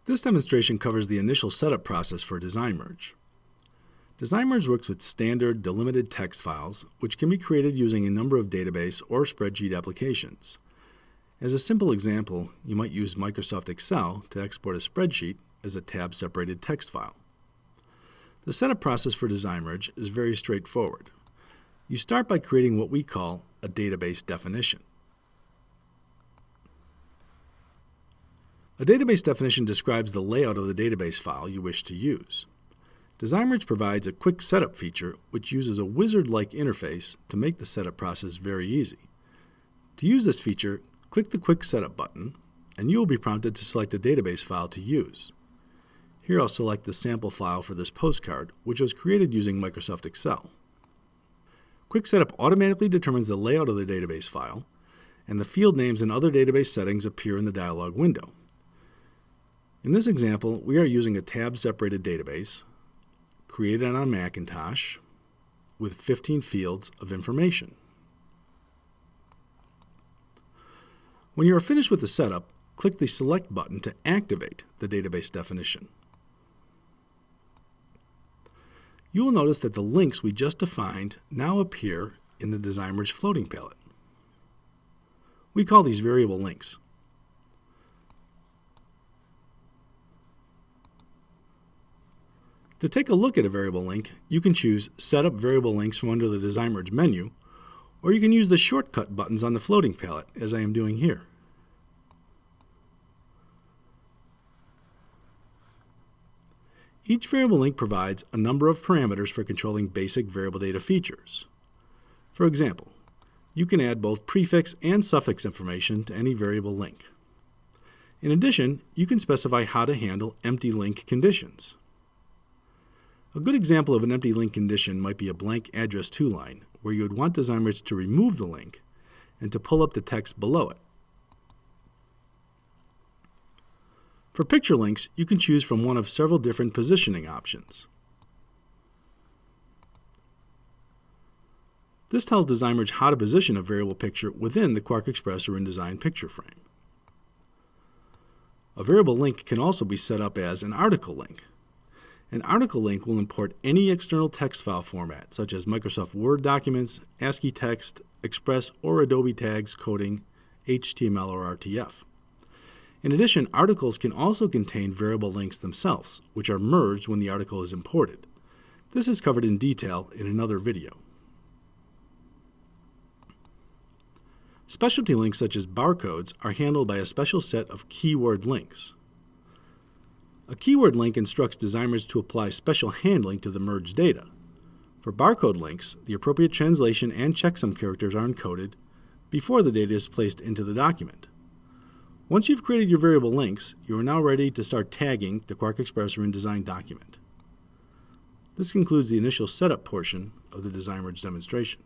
This demonstration covers the initial setup process for DesignMerge. DesignMerge works with standard delimited text files, which can be created using a number of database or spreadsheet applications. As a simple example, you might use Microsoft Excel to export a spreadsheet as a tab-separated text file. The setup process for DesignMerge is very straightforward. You start by creating what we call a database definition. A database definition describes the layout of the database file you wish to use. DesignMerge provides a quick setup feature which uses a wizard-like interface to make the setup process very easy. To use this feature, click the Quick Setup button, and you will be prompted to select a database file to use. Here I'll select the sample file for this postcard, which was created using Microsoft Excel. Quick Setup automatically determines the layout of the database file, and the field names and other database settings appear in the dialog window. In this example, we are using a tab-separated database created on Macintosh with 15 fields of information. When you are finished with the setup, click the Select button to activate the database definition. You will notice that the links we just defined now appear in the DesignMerge floating palette. We call these variable links. To take a look at a variable link, you can choose Set up Variable Links from under the DesignMerge menu, or you can use the shortcut buttons on the floating palette, as I am doing here. Each variable link provides a number of parameters for controlling basic variable data features. For example, you can add both prefix and suffix information to any variable link. In addition, you can specify how to handle empty link conditions. A good example of an empty link condition might be a blank address to line, where you would want DesignMerge to remove the link and to pull up the text below it. For picture links, you can choose from one of several different positioning options. This tells DesignMerge how to position a variable picture within the QuarkXPress or InDesign picture frame. A variable link can also be set up as an article link. An article link will import any external text file format, such as Microsoft Word documents, ASCII text, Express or Adobe tags coding, HTML or RTF. In addition, articles can also contain variable links themselves, which are merged when the article is imported. This is covered in detail in another video. Specialty links such as barcodes are handled by a special set of keyword links. A keyword link instructs DesignMerge to apply special handling to the merged data. For barcode links, the appropriate translation and checksum characters are encoded before the data is placed into the document. Once you've created your variable links, you are now ready to start tagging the QuarkXPress or InDesign document. This concludes the initial setup portion of the DesignMerge demonstration.